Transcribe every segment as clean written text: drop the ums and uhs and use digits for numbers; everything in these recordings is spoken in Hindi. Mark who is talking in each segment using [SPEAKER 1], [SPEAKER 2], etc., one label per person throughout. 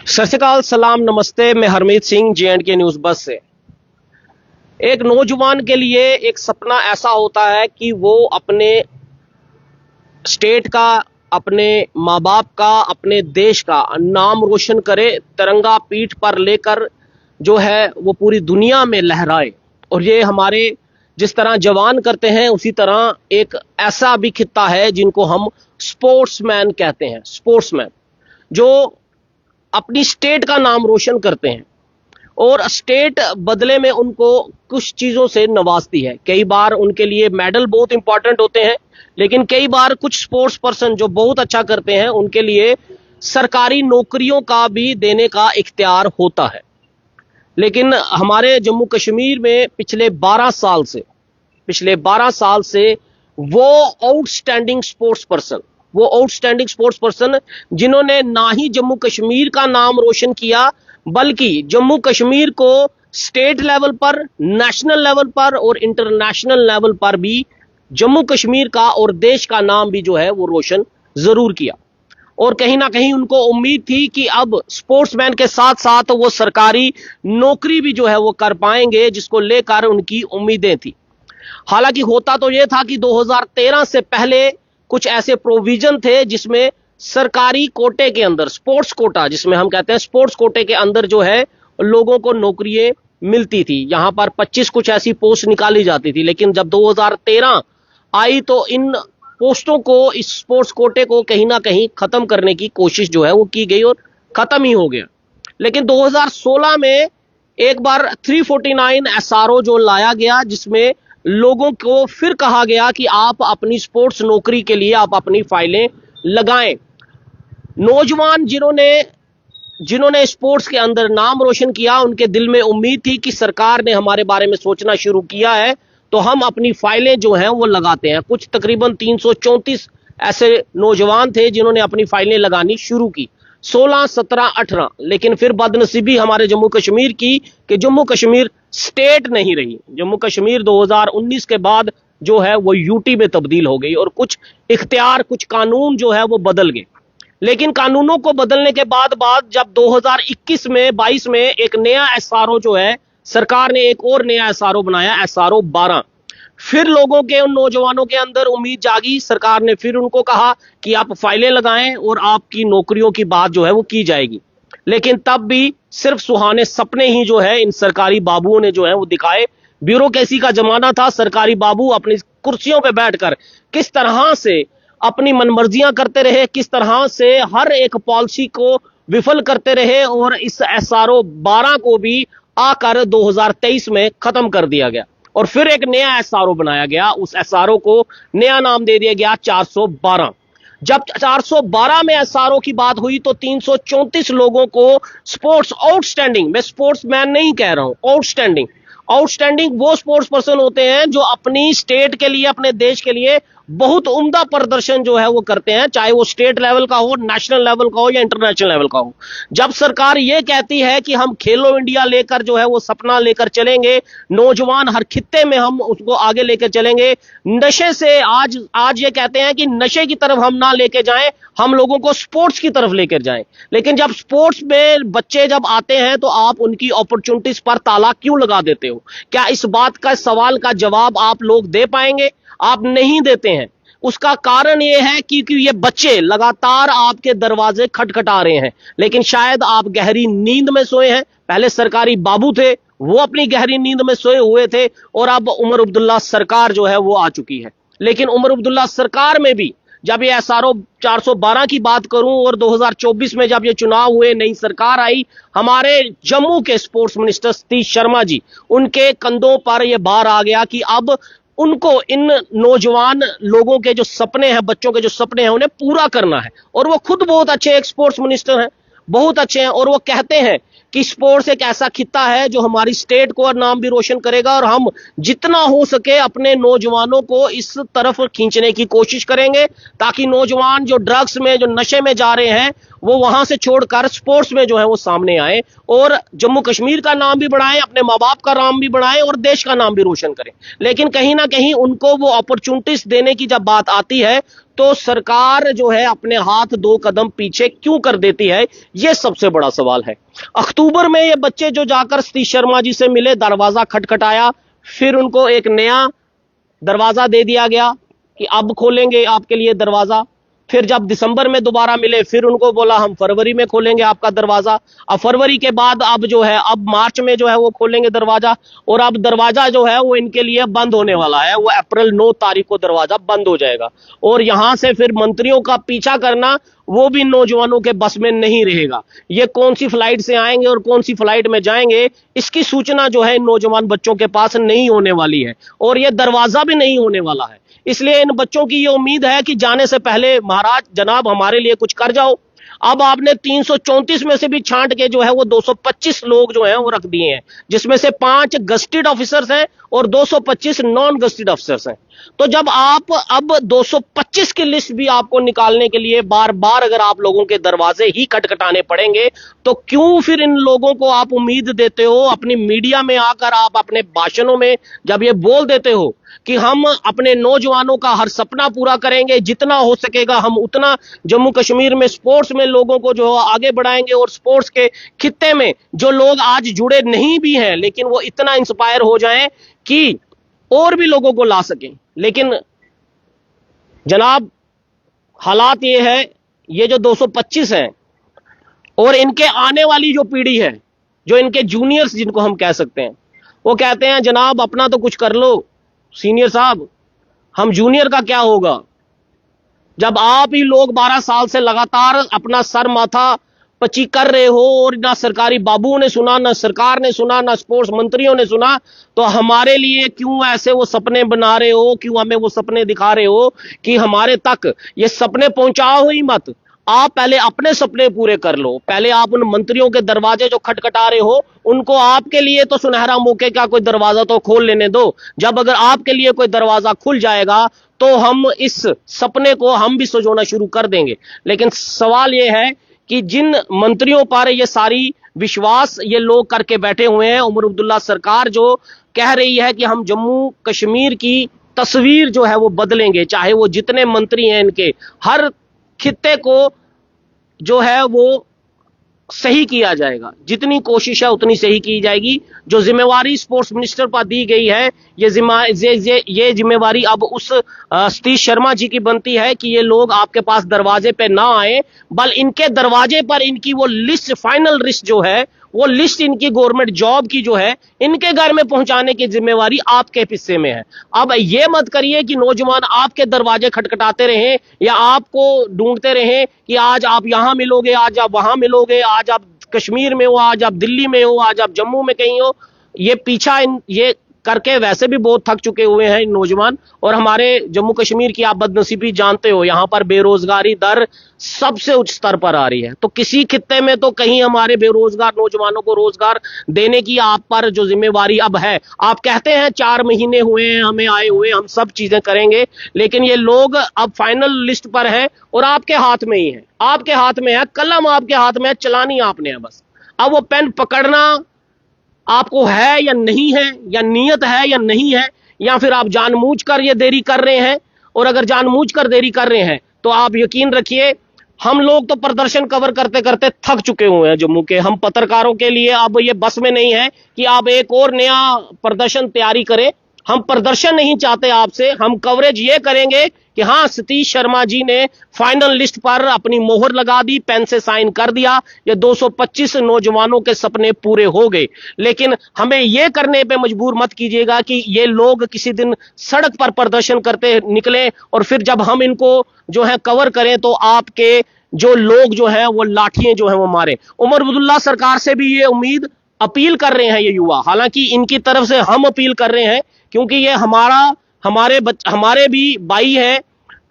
[SPEAKER 1] सत श्री अकाल, सलाम, नमस्ते। मैं हरमीत सिंह, JNK न्यूज बस से। एक नौजवान के लिए एक सपना ऐसा होता है कि वो अपने स्टेट का, अपने माँ बाप का, अपने देश का नाम रोशन करे, तिरंगा पीठ पर लेकर जो है वो पूरी दुनिया में लहराए। और ये हमारे जिस तरह जवान करते हैं उसी तरह एक ऐसा भी खित्ता है जिनको हम स्पोर्ट्समैन कहते हैं। स्पोर्ट्समैन जो अपनी स्टेट का नाम रोशन करते हैं और स्टेट बदले में उनको कुछ चीजों से नवाजती है। कई बार उनके लिए मेडल बहुत इंपॉर्टेंट होते हैं, लेकिन कई बार कुछ स्पोर्ट्स पर्सन जो बहुत अच्छा करते हैं उनके लिए सरकारी नौकरियों का भी देने का इख्तियार होता है। लेकिन हमारे जम्मू कश्मीर में पिछले 12 साल से वो आउटस्टैंडिंग स्पोर्ट्स पर्सन जिन्होंने ना ही जम्मू कश्मीर का नाम रोशन किया, बल्कि जम्मू कश्मीर को स्टेट लेवल पर, नेशनल लेवल पर और इंटरनेशनल लेवल पर भी जम्मू कश्मीर का और देश का नाम भी जो है वो रोशन जरूर किया। और कहीं ना कहीं उनको उम्मीद थी कि अब स्पोर्ट्समैन के साथ साथ वो सरकारी नौकरी भी जो है वो कर पाएंगे, जिसको लेकर उनकी उम्मीदें थी। हालांकि होता तो ये था कि 2013 से पहले कुछ ऐसे प्रोविजन थे जिसमें सरकारी कोटे के अंदर, स्पोर्ट्स कोटा जिसमें हम कहते हैं, स्पोर्ट्स कोटे के अंदर जो है लोगों को नौकरियां मिलती थी। यहां पर 25 कुछ ऐसी पोस्ट निकाली जाती थी। लेकिन जब 2013 आई तो इन पोस्टों को, इस स्पोर्ट्स कोटे को कहीं ना कहीं खत्म करने की कोशिश जो है वो की गई और खत्म ही हो गया। लेकिन 2016 में एक बार 349 SRO जो लाया गया, जिसमें लोगों को फिर कहा गया कि आप अपनी स्पोर्ट्स नौकरी के लिए आप अपनी फाइलें लगाएं। नौजवान जिन्होंने स्पोर्ट्स के अंदर नाम रोशन किया, उनके दिल में उम्मीद थी कि सरकार ने हमारे बारे में सोचना शुरू किया है तो हम अपनी फाइलें जो हैं वो लगाते हैं। कुछ तकरीबन 334 ऐसे नौजवान थे जिन्होंने अपनी फाइलें लगानी शुरू की, 16, 17, 18। लेकिन फिर बदनसीबी हमारे जम्मू कश्मीर की कि जम्मू कश्मीर स्टेट नहीं रही। जम्मू कश्मीर 2019 के बाद जो है वो यूटी में तब्दील हो गई और कुछ इख्तियार, कुछ कानून जो है वो बदल गए। लेकिन कानूनों को बदलने के बाद जब 2021 में 22 में एक नया SRO जो है, सरकार ने एक और नया SRO बनाया, SRO 12। फिर लोगों के, उन नौजवानों के अंदर उम्मीद जागी। सरकार ने फिर उनको कहा कि आप फाइलें लगाएं और आपकी नौकरियों की बात जो है वो की जाएगी। लेकिन तब भी सिर्फ सुहाने सपने ही जो है इन सरकारी बाबुओं ने जो है वो दिखाए। ब्यूरोक्रेसी का जमाना था। सरकारी बाबू अपनी कुर्सियों पर बैठकर किस तरह से अपनी मनमर्जियां करते रहे, किस तरह से हर एक पॉलिसी को विफल करते रहे और इस SRO 12 को भी आकर 2023 में खत्म कर दिया गया और फिर एक नया SRO बनाया गया। उस SRO को नया नाम दे दिया गया 412। जब 412 में SRO की बात हुई तो 334 लोगों को स्पोर्ट्स आउटस्टैंडिंग, मैं स्पोर्ट्समैन नहीं कह रहा हूं, आउटस्टैंडिंग वो स्पोर्ट्स पर्सन होते हैं जो अपनी स्टेट के लिए, अपने देश के लिए बहुत उम्दा प्रदर्शन जो है वो करते हैं, चाहे वो स्टेट लेवल का हो, नेशनल लेवल का हो या इंटरनेशनल लेवल का हो। जब सरकार ये कहती है कि हम खेलो इंडिया लेकर जो है वो सपना लेकर चलेंगे, नौजवान हर खित्ते में हम उसको आगे लेकर चलेंगे, नशे से आज ये कहते हैं कि नशे की तरफ हम ना लेके जाएं, हम लोगों को स्पोर्ट्स की तरफ लेकर जाएं। लेकिन जब स्पोर्ट्स में बच्चे जब आते हैं तो आप उनकी अपॉर्चुनिटीज पर ताला क्यों लगा देते हो? क्या इस बात का, सवाल का जवाब आप लोग दे पाएंगे? आप नहीं देते हैं। उसका कारण यह है क्योंकि ये बच्चे लगातार आपके दरवाजे खटखटा रहे हैं, लेकिन शायद आप गहरी नींद में सोए हैं। पहले सरकारी बाबू थे, वो अपनी गहरी नींद में सोए हुए थे और अब उमर अब्दुल्ला सरकार जो है वो आ चुकी है। लेकिन उमर अब्दुल्ला सरकार में भी जब ये SRO 412 की बात करूं और 2024 में जब ये चुनाव हुए, नई सरकार आई, हमारे जम्मू के स्पोर्ट्स मिनिस्टर सतीश शर्मा जी, उनके कंधों पर यह भार आ गया कि अब उनको इन नौजवान लोगों के जो सपने हैं, बच्चों के जो सपने हैं, उन्हें पूरा करना है। और वो खुद बहुत अच्छे एक स्पोर्ट्स मिनिस्टर हैं, बहुत अच्छे हैं, और वो कहते हैं कि स्पोर्ट्स एक ऐसा खित्ता है जो हमारी स्टेट को और नाम भी रोशन करेगा और हम जितना हो सके अपने नौजवानों को इस तरफ खींचने की कोशिश करेंगे ताकि नौजवान जो ड्रग्स में, जो नशे में जा रहे हैं, वो वहां से छोड़कर स्पोर्ट्स में जो है वो सामने आए और जम्मू कश्मीर का नाम भी बढ़ाएं, अपने माँ बाप का नाम भी बढ़ाएं और देश का नाम भी रोशन करें। लेकिन कहीं ना कहीं उनको वो अपॉर्चुनिटीज देने की जब बात आती है तो सरकार जो है अपने हाथ दो कदम पीछे क्यों कर देती है, ये सबसे बड़ा सवाल है। अक्टूबर में ये बच्चे जो जाकर सतीश शर्मा जी से मिले, दरवाजा खटखटाया, फिर उनको एक नया दरवाजा दे दिया गया कि अब खोलेंगे आपके लिए दरवाजा। फिर जब दिसंबर में दोबारा मिले फिर उनको बोला हम फरवरी में खोलेंगे आपका दरवाजा। अब फरवरी के बाद अब जो है अब मार्च में जो है वो खोलेंगे दरवाजा, और अब दरवाजा जो है वो इनके लिए बंद होने वाला है। वो अप्रैल 9 तारीख को दरवाजा बंद हो जाएगा और यहां से फिर मंत्रियों का पीछा करना वो भी नौजवानों के बस में नहीं रहेगा। ये कौन सी फ्लाइट से आएंगे और कौन सी फ्लाइट में जाएंगे, इसकी सूचना जो है नौजवान बच्चों के पास नहीं होने वाली है और ये दरवाजा भी नहीं होने वाला है। इसलिए इन बच्चों की ये उम्मीद है कि जाने से पहले महाराज जनाब हमारे लिए कुछ कर जाओ। अब आपने 334 में से भी छांट के जो है वो 225 लोग जो हैं वो रख दिए हैं, जिसमें से 5 गस्टेड ऑफिसर्स हैं और 225 नॉन गस्टेड ऑफिसर्स हैं। तो जब आप अब 225 की लिस्ट भी आपको निकालने के लिए बार बार अगर आप लोगों के दरवाजे ही खटखटाने पड़ेंगे तो क्यों फिर इन लोगों को आप उम्मीद देते हो? अपनी मीडिया में आकर आप अपने भाषणों में जब ये बोल देते हो कि हम अपने नौजवानों का हर सपना पूरा करेंगे, जितना हो सकेगा हम उतना जम्मू कश्मीर में स्पोर्ट्स में लोगों को जो आगे बढ़ाएंगे और स्पोर्ट्स के खित्ते में जो लोग आज जुड़े नहीं भी हैं लेकिन वो इतना इंस्पायर हो जाएं कि और भी लोगों को ला सकें। लेकिन जनाब हालात ये है, ये जो 225 हैं और इनके आने वाली जो पीढ़ी है, जो इनके जूनियर्स जिनको हम कह सकते हैं, वो कहते हैं जनाब अपना तो कुछ कर लो सीनियर साहब, हम जूनियर का क्या होगा? जब आप ही लोग 12 साल से लगातार अपना सर माथा पची कर रहे हो और ना सरकारी बाबुओं ने सुना, ना सरकार ने सुना, ना स्पोर्ट्स मंत्रियों ने सुना, तो हमारे लिए क्यों ऐसे वो सपने बना रहे हो, क्यों हमें वो सपने दिखा रहे हो कि हमारे तक ये सपने पहुंचाओ ही मत। आप पहले अपने सपने पूरे कर लो। पहले आप उन मंत्रियों के दरवाजे जो खटखटा रहे हो उनको आपके लिए तो सुनहरा मौके का कोई दरवाजा तो खोल लेने दो। जब अगर आपके लिए कोई दरवाजा खुल जाएगा तो हम इस सपने को हम भी सजोना शुरू कर देंगे। लेकिन सवाल यह है कि जिन मंत्रियों पर ये सारी विश्वास ये लोग करके बैठे हुए हैं, उमर अब्दुल्ला सरकार जो कह रही है कि हम जम्मू कश्मीर की तस्वीर जो है वो बदलेंगे, चाहे वो जितने मंत्री हैं इनके हर खित्ते को जो है वो सही किया जाएगा, जितनी कोशिश है उतनी सही की जाएगी। जो जिम्मेवारी स्पोर्ट्स मिनिस्टर पर दी गई है ये जिम्मेवारी अब उस सतीश शर्मा जी की बनती है कि ये लोग आपके पास दरवाजे पे ना आए, बल्कि इनके दरवाजे पर इनकी वो लिस्ट, फाइनल लिस्ट जो है वो लिस्ट इनकी गवर्नमेंट जॉब की जो है इनके घर में पहुंचाने की जिम्मेवारी आपके हिस्से में है। अब ये मत करिए कि नौजवान आपके दरवाजे खटखटाते रहें या आपको ढूंढते रहें कि आज आप यहां मिलोगे, आज आप वहां मिलोगे, आज आप कश्मीर में हो, आज आप दिल्ली में हो, आज आप जम्मू में कहीं हो। ये पीछा ये करके वैसे भी बहुत थक चुके हुए हैं नौजवान। और हमारे जम्मू कश्मीर की आप बदनसीबी जानते हो, यहां पर बेरोजगारी दर सबसे उच्च स्तर पर आ रही है। तो किसी खित्ते में तो कहीं हमारे बेरोजगार नौजवानों को रोजगार देने की आप पर जो जिम्मेवारी अब है। आप कहते हैं 4 महीने हुए हैं हमें आए हुए, हम सब चीजें करेंगे, लेकिन ये लोग अब फाइनल लिस्ट पर है और आपके हाथ में ही है, आपके हाथ में है, कलम आपके हाथ में है, चलानी आपने है बस। अब वो पेन पकड़ना आपको है या नहीं है, या नियत है या नहीं है, या फिर आप जानबूझकर ये देरी कर रहे हैं। और अगर जानबूझकर देरी कर रहे हैं तो आप यकीन रखिए हम लोग तो प्रदर्शन कवर करते करते थक चुके हुए हैं जम्मू के। हम पत्रकारों के लिए अब ये बस में नहीं है कि आप एक और नया प्रदर्शन तैयारी करें। हम प्रदर्शन नहीं चाहते आपसे, हम कवरेज ये करेंगे कि हाँ सतीश शर्मा जी ने फाइनल लिस्ट पर अपनी मोहर लगा दी, पेन से साइन कर दिया, ये 225 नौजवानों के सपने पूरे हो गए। लेकिन हमें ये करने पे मजबूर मत कीजिएगा कि ये लोग किसी दिन सड़क पर प्रदर्शन करते निकले और फिर जब हम इनको जो है कवर करें तो आपके जो लोग जो है वो लाठियां जो है वो मारे। उमर अब्दुल्ला सरकार से भी ये उम्मीद अपील कर रहे हैं ये युवा, हालांकि इनकी तरफ से हम अपील कर रहे हैं क्योंकि ये हमारे भी भाई हैं,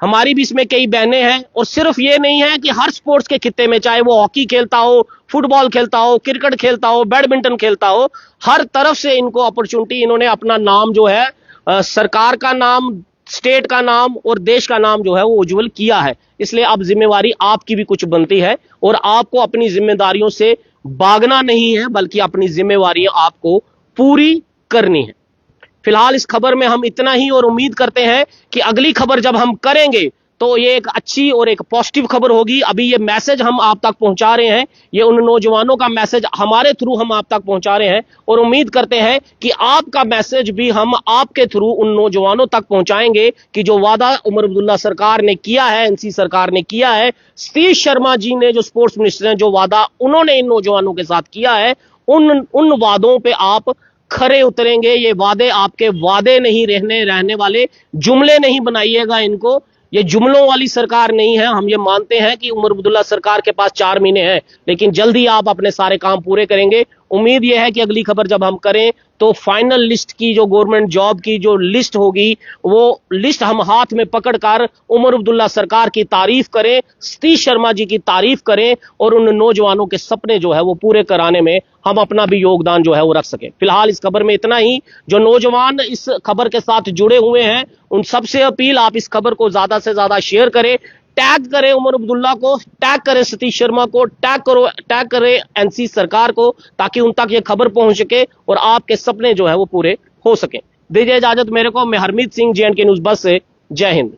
[SPEAKER 1] हमारी भी इसमें कई बहनें हैं। और सिर्फ ये नहीं है कि हर स्पोर्ट्स के खित्ते में, चाहे वो हॉकी खेलता हो, फुटबॉल खेलता हो, क्रिकेट खेलता हो, बैडमिंटन खेलता हो, हर तरफ से इनको अपॉर्चुनिटी, इन्होंने अपना नाम जो है सरकार का नाम स्टेट का नाम और देश का नाम जो है वो उज्जवल किया है। इसलिए अब जिम्मेवारी आपकी भी कुछ बनती है और आपको अपनी जिम्मेदारियों से भागना नहीं है, बल्कि अपनी जिम्मेवारियां आपको पूरी करनी है। फिलहाल इस खबर में हम इतना ही, और उम्मीद करते हैं कि अगली खबर जब हम करेंगे तो ये एक अच्छी और एक पॉजिटिव खबर होगी। अभी ये मैसेज हम आप तक पहुंचा रहे हैं, ये उन नौजवानों का मैसेज हमारे थ्रू हम आप तक पहुंचा रहे हैं, और उम्मीद करते हैं कि आपका मैसेज भी हम आपके थ्रू उन नौजवानों तक पहुंचाएंगे कि जो वादा उमर अब्दुल्ला सरकार ने किया है, एनसी सरकार ने किया है, सतीश शर्मा जी ने जो स्पोर्ट्स मिनिस्टर हैं, जो वादा उन्होंने इन नौजवानों के साथ किया है, उन वादों पे आप खरे उतरेंगे। ये वादे आपके वादे नहीं रहने वाले, जुमले नहीं बनाइएगा इनको। ये जुमलों वाली सरकार नहीं है। हम ये मानते हैं कि उमर अब्दुल्ला सरकार के पास 4 महीने हैं, लेकिन जल्दी आप अपने सारे काम पूरे करेंगे। उम्मीद यह है कि अगली खबर जब हम करें तो फाइनल लिस्ट की, जो गवर्नमेंट जॉब की जो लिस्ट होगी, वो लिस्ट हम हाथ में पकड़कर उमर अब्दुल्ला सरकार की तारीफ करें, सतीश शर्मा जी की तारीफ करें, और उन नौजवानों के सपने जो है वो पूरे कराने में हम अपना भी योगदान जो है वो रख सके। फिलहाल इस खबर में इतना ही। जो नौजवान इस खबर के साथ जुड़े हुए हैं, उन सबसे अपील, आप इस खबर को ज्यादा से ज्यादा शेयर करें, टैग करें उमर अब्दुल्ला को, टैग करें सतीश शर्मा को, टैग करें एनसी सरकार को, ताकि उन तक ये खबर पहुंच सके और आपके सपने जो है वो पूरे हो सके। दीजिए इजाजत मेरे को। मैं हरमीत सिंह, JNK न्यूज़ बस से। जय हिंद।